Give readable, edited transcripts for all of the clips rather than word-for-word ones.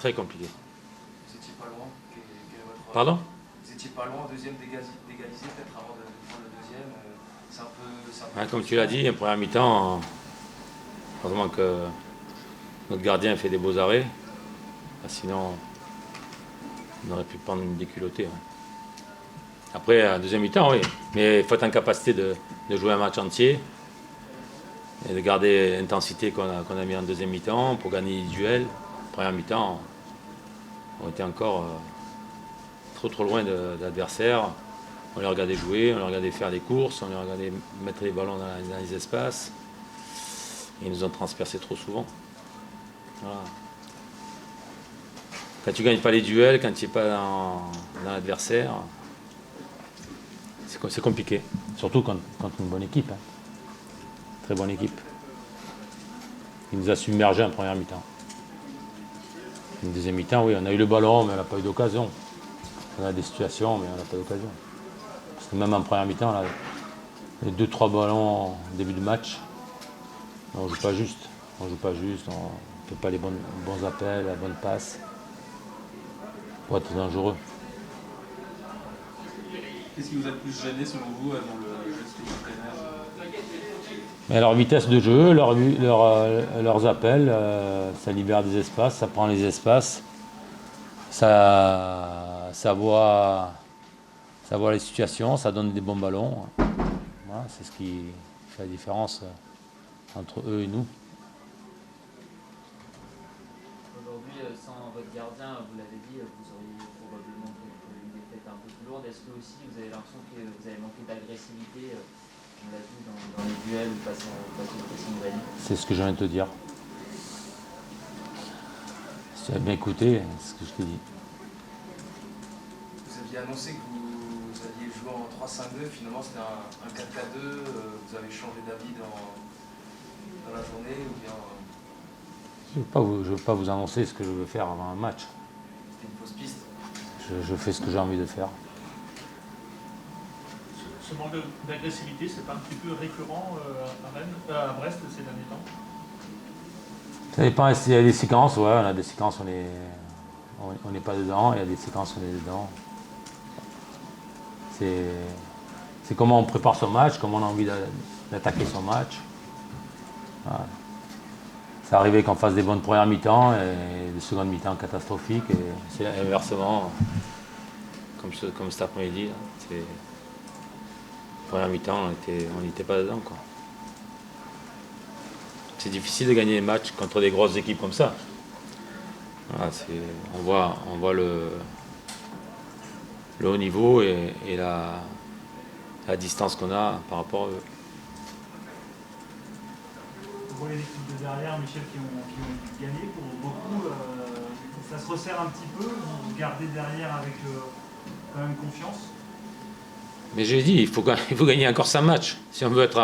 Très compliqué. Vous étiez pas loin. Quel est votre... Pardon? Vous étiez pas loin, deuxième d'égaliser peut-être avant de prendre le deuxième. C'est un peu... Ouais, comme tu l'as dit, en première mi-temps, heureusement que notre gardien fait des beaux arrêts. Sinon, on aurait pu prendre une déculottée. Ouais. Après, en deuxième mi-temps, oui. Mais il faut être en capacité de jouer un match entier et de garder l'intensité qu'on a mis en deuxième mi-temps pour gagner les duels. En première mi-temps, on était encore trop loin de l'adversaire. On les regardait jouer, on les regardait faire des courses, on les regardait mettre les ballons dans les espaces. Et ils nous ont transpercé trop souvent. Voilà. Quand tu ne gagnes pas les duels, quand tu n'es pas dans l'adversaire, c'est compliqué. Surtout contre une bonne équipe. Hein. Très bonne équipe. Il nous a submergés en première mi-temps. En deuxième mi-temps, oui, on a eu le ballon, mais on n'a pas eu d'occasion. On a des situations, mais on n'a pas d'occasion. Parce que même en première mi-temps, là, les 2-3 ballons au début du match, on ne joue pas juste. On ne fait pas les bons appels, la bonne passe. Pour être dangereux. Qu'est-ce qui vous a le plus gêné selon vous dans le jeu de Steve Mais leur vitesse de jeu, leurs appels, ça libère des espaces, ça prend les espaces, ça voit les situations, ça donne des bons ballons. Voilà, c'est ce qui fait la différence entre eux et nous. Aujourd'hui, sans votre gardien, vous l'avez dit, vous auriez probablement une défaite un peu plus lourde. Est-ce que aussi vous avez l'impression que vous avez manqué d'agressivité, on l'a vu dans les duels ou face au pressing rally? C'est ce que je viens de te dire. Si tu as bien écouté, c'est ce que je t'ai dit. Vous aviez annoncé que vous alliez jouer en 3-5-2, finalement c'était un 4-4-2, vous avez changé d'avis dans la journée ou bien... Je ne veux pas vous annoncer ce que je veux faire avant un match. C'était une fausse piste. Je fais ce que j'ai envie de faire. Ce manque d'agressivité, c'est pas un petit peu récurrent à Brest ces derniers temps? Ça dépend, il y a des séquences, ouais, on a des séquences on n'est pas dedans, il y a des séquences on est dedans. C'est comment on prépare son match, comment on a envie d'attaquer son match. Voilà. C'est arrivé qu'on fasse des bonnes premières mi-temps et des secondes mi-temps catastrophiques. Et c'est inversement, comme cet après-midi. Première mi-temps, on n'était pas dedans. Quoi. C'est difficile de gagner des matchs contre des grosses équipes comme ça. Voilà, on voit le haut niveau et la distance qu'on a par rapport à eux. Vous voyez les équipes de derrière, Michel, qui ont gagné pour beaucoup. Ça se resserre un petit peu, vous gardez derrière avec quand même confiance. Mais j'ai dit, il faut gagner encore 5 matchs. Si on veut être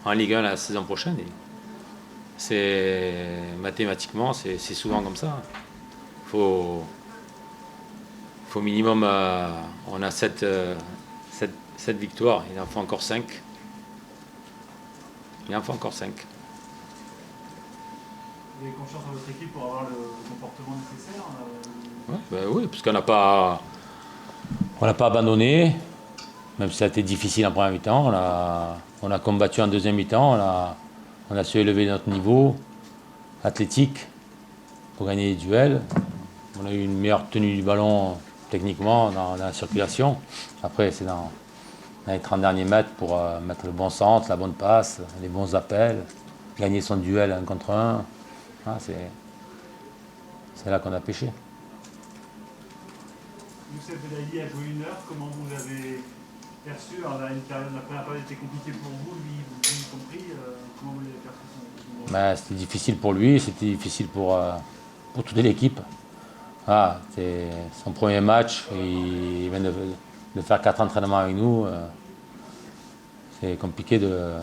en Ligue 1 la saison prochaine, mathématiquement, c'est souvent comme ça. Faut minimum, on a 7 victoires, il en faut encore 5. Il en faut encore 5. Vous avez confiance en votre équipe pour avoir le comportement nécessaire Oui, parce qu'on n'a pas abandonné, même si ça a été difficile en première mi-temps. On a combattu en deuxième mi-temps, on a su élever notre niveau athlétique pour gagner les duels. On a eu une meilleure tenue du ballon techniquement dans la circulation. Après, c'est dans les 30 derniers mètres pour mettre le bon centre, la bonne passe, les bons appels, gagner son duel 1 contre 1. Ah, c'est là qu'on a pêché. Youssef Belaïli a joué 1 heure, comment vous l'avez perçu? Alors, la première période était compliquée pour vous, lui y compris. Comment vous l'avez perçu? C'était difficile pour lui, c'était difficile pour toute l'équipe. Ah, c'est son premier match, il vient de faire 4 entraînements avec nous. C'est compliqué de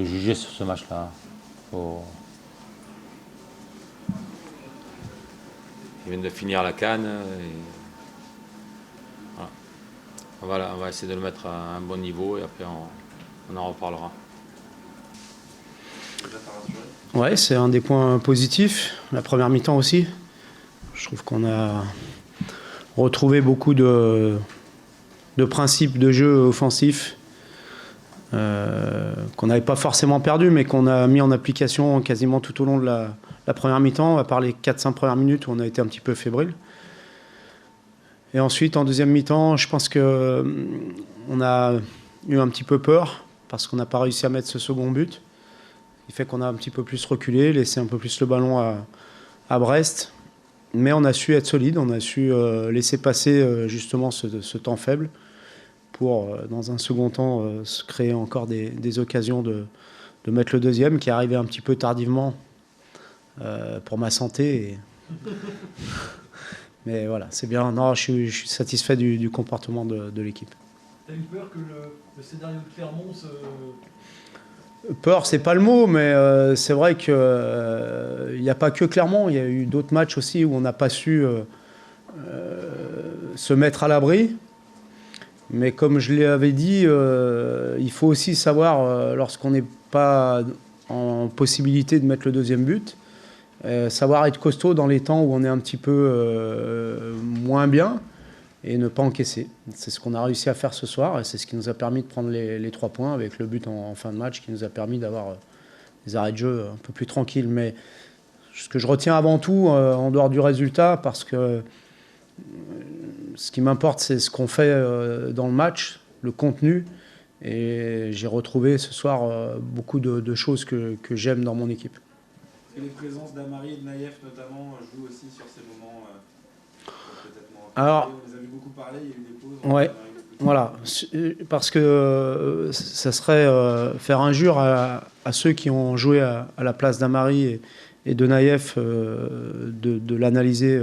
juger sur ce match-là. Il vient de finir la CAN. Voilà. On va essayer de le mettre à un bon niveau et après on en reparlera. Ouais, c'est un des points positifs. La première mi-temps aussi. Je trouve qu'on a retrouvé beaucoup de principes de jeu offensifs qu'on n'avait pas forcément perdu, mais qu'on a mis en application quasiment tout au long de la première mi-temps, à part les 4-5 premières minutes où on a été un petit peu fébrile. Et ensuite, en deuxième mi-temps, je pense qu'on a eu un petit peu peur parce qu'on n'a pas réussi à mettre ce second but. Il fait qu'on a un petit peu plus reculé, laissé un peu plus le ballon à Brest. Mais on a su être solide, on a su laisser passer justement ce temps faible pour, dans un second temps, se créer encore des occasions de mettre le deuxième, qui est arrivé un petit peu tardivement pour ma santé. Mais voilà, c'est bien. Non, je suis satisfait du comportement de l'équipe. T'as eu peur que le scénario de Clermont se... Peur, c'est pas le mot, mais c'est vrai qu'il n'y a pas que Clermont. Il y a eu d'autres matchs aussi où on n'a pas su se mettre à l'abri. Mais comme je l'avais dit, il faut aussi savoir, lorsqu'on n'est pas en possibilité de mettre le deuxième but, savoir être costaud dans les temps où on est un petit peu moins bien et ne pas encaisser. C'est ce qu'on a réussi à faire ce soir et c'est ce qui nous a permis de prendre les 3 points avec le but en fin de match qui nous a permis d'avoir des arrêts de jeu un peu plus tranquilles. Mais ce que je retiens avant tout, en dehors du résultat, parce que ce qui m'importe, c'est ce qu'on fait dans le match, le contenu. Et j'ai retrouvé ce soir beaucoup de choses que j'aime dans mon équipe. Est-ce que les présences d'Amari et de Naïef notamment jouent aussi sur ces moments Alors, on les a vu beaucoup parler, il y a eu des pauses. Ouais, voilà. Parce que ça serait faire injure à ceux qui ont joué à la place d'Amari et de Naïef de l'analyser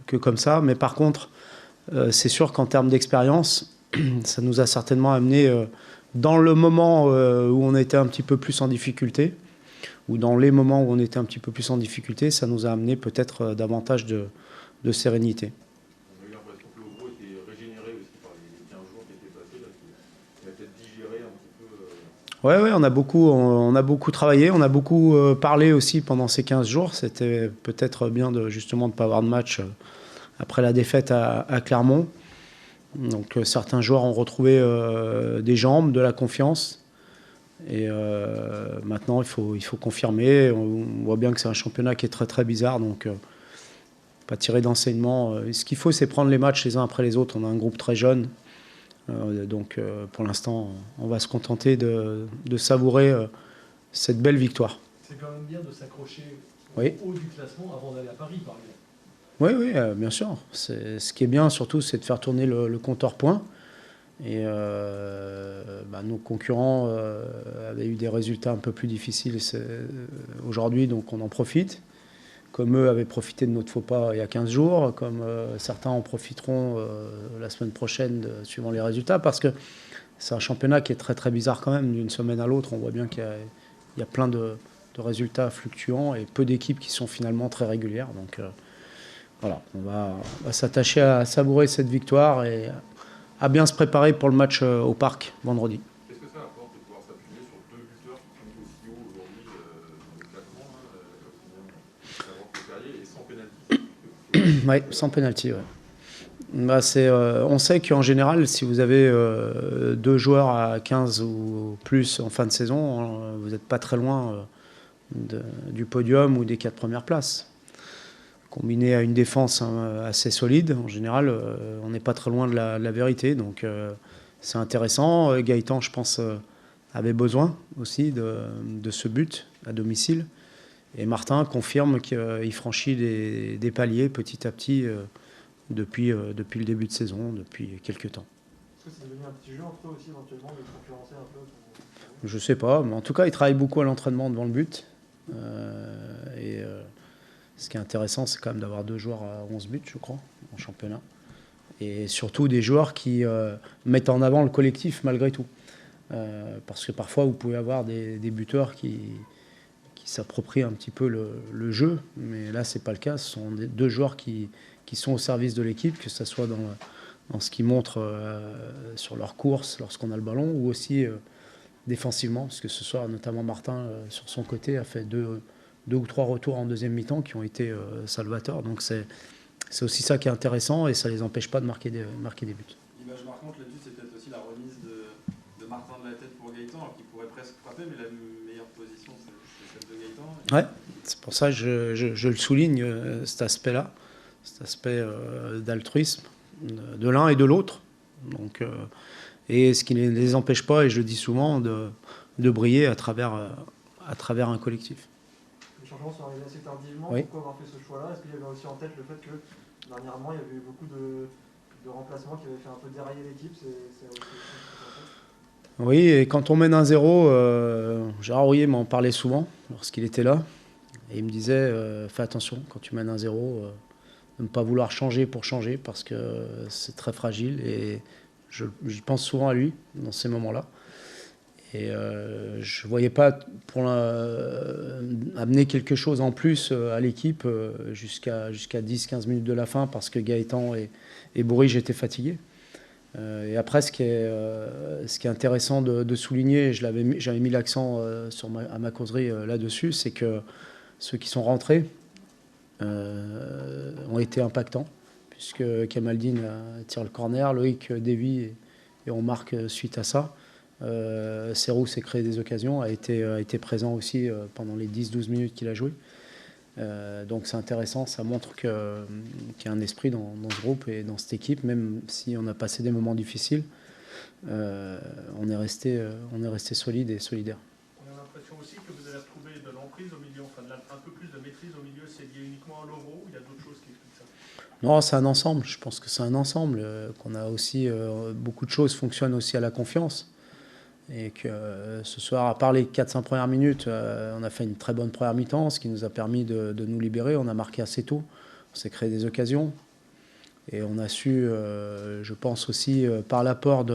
que comme ça. Mais par contre, c'est sûr qu'en termes d'expérience, ça nous a certainement amené dans le moment où on était un petit peu plus en difficulté, ou dans les moments où on était un petit peu plus en difficulté, ça nous a amené peut-être davantage de sérénité. On a eu l'impression que le gros était régénéré aussi par les 15 jours qui étaient passés, là, qui a peut-être digéré un petit peu. Ouais, on a beaucoup travaillé, on a beaucoup parlé aussi pendant ces 15 jours. C'était peut-être bien justement de ne pas avoir de match après la défaite à Clermont. Donc certains joueurs ont retrouvé des jambes, de la confiance. Et maintenant, il faut confirmer. On voit bien que c'est un championnat qui est très très bizarre, donc pas tirer d'enseignement. Ce qu'il faut, c'est prendre les matchs les uns après les autres. On a un groupe très jeune, donc pour l'instant, on va se contenter de savourer cette belle victoire. C'est quand même bien de s'accrocher Oui. au haut du classement avant d'aller à Paris, par exemple. Oui, bien sûr. Ce qui est bien surtout, c'est de faire tourner le compteur point. Et nos concurrents avaient eu des résultats un peu plus difficiles aujourd'hui, donc on en profite. Comme eux avaient profité de notre faux pas il y a 15 jours, comme certains en profiteront la semaine prochaine, suivant les résultats, parce que c'est un championnat qui est très très bizarre quand même, d'une semaine à l'autre. On voit bien qu'il y a plein de résultats fluctuants et peu d'équipes qui sont finalement très régulières. Donc voilà, on va s'attacher à savourer cette victoire et à bien se préparer pour le match au Parc vendredi. Qu'est-ce que ça apporte de pouvoir s'appuyer sur 2 buteurs qui sont aussi hauts aujourd'hui dans le classement, d'avoir Perrier et sans pénalty? Oui, sans pénalty, ouais. On sait qu'en général, si vous avez 2 joueurs à 15 ou plus en fin de saison, vous n'êtes pas très loin du podium ou des 4 premières places. Combiné à une défense assez solide, en général, on n'est pas très loin de la vérité. Donc c'est intéressant. Gaëtan, je pense, avait besoin aussi de ce but à domicile. Et Martin confirme qu'il franchit des paliers petit à petit depuis le début de saison, depuis quelques temps. Est-ce que c'est devenu un petit jeu entre eux aussi, éventuellement, de concurrencer un peu Je sais pas, mais en tout cas, il travaille beaucoup à l'entraînement devant le but. Ce qui est intéressant, c'est quand même d'avoir 2 joueurs à 11 buts, je crois, en championnat. Et surtout des joueurs qui mettent en avant le collectif malgré tout. Parce que parfois, vous pouvez avoir des buteurs qui s'approprient un petit peu le jeu. Mais là, ce n'est pas le cas. Ce sont 2 joueurs qui sont au service de l'équipe, que ce soit dans ce qu'ils montrent sur leur course lorsqu'on a le ballon, ou aussi défensivement. Parce que ce soir, notamment Martin, sur son côté, a fait 2 ou 3 retours en deuxième mi-temps qui ont été salvateurs. Donc c'est aussi ça qui est intéressant et ça ne les empêche pas de marquer des buts. L'image marquante là-dessus, c'est peut-être aussi la remise de Martin de la tête pour Gaëtan, alors qu'il pourrait presque frapper, mais la meilleure position, c'est celle de Gaëtan. Ouais, c'est pour ça que je le souligne, cet aspect-là, cet aspect d'altruisme de l'un et de l'autre. Donc, et ce qui ne les empêche pas, et je le dis souvent, de briller à travers un collectif. Les changements sont arrivés assez tardivement. Oui. Pourquoi avoir fait ce choix-là? Est-ce qu'il y avait aussi en tête le fait que dernièrement, il y avait eu beaucoup de remplacements qui avaient fait un peu dérailler l'équipe? C'est aussi Oui, et quand on mène 1-0, Gérard Rouillet m'en parlait souvent lorsqu'il était là. Et il me disait, fais attention quand tu mènes 1-0, de ne pas vouloir changer pour changer parce que c'est très fragile. Et je pense souvent à lui dans ces moments-là. Et je ne voyais pas amener quelque chose en plus à l'équipe jusqu'à 10-15 minutes de la fin parce que Gaëtan et Bourige étaient fatigués. Et après, ce qui est intéressant de souligner, j'avais mis l'accent à ma causerie là-dessus, c'est que ceux qui sont rentrés ont été impactants, puisque Kamaldine tire le corner, Loïc dévie et on marque suite à ça. Serrou s'est créé des occasions, a été présent aussi pendant les 10-12 minutes qu'il a joué. Donc c'est intéressant, ça montre qu'il y a un esprit dans ce groupe et dans cette équipe, même si on a passé des moments difficiles, on est resté solide et solidaire. On a l'impression aussi que vous avez retrouvé de l'emprise au milieu, enfin un peu plus de maîtrise au milieu. C'est lié uniquement à l'euro ou il y a d'autres choses qui expliquent ça? Non, c'est un ensemble, je pense que c'est un ensemble, qu'on a aussi, beaucoup de choses fonctionnent aussi à la confiance. Et que ce soir, à part les 4-5 premières minutes, on a fait une très bonne première mi-temps, ce qui nous a permis de nous libérer. On a marqué assez tôt, on s'est créé des occasions. Et on a su, je pense aussi, par l'apport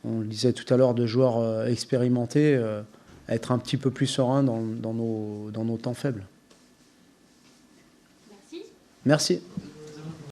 on le disait tout à l'heure, de joueurs expérimentés, être un petit peu plus serein dans nos temps faibles. Merci. Merci.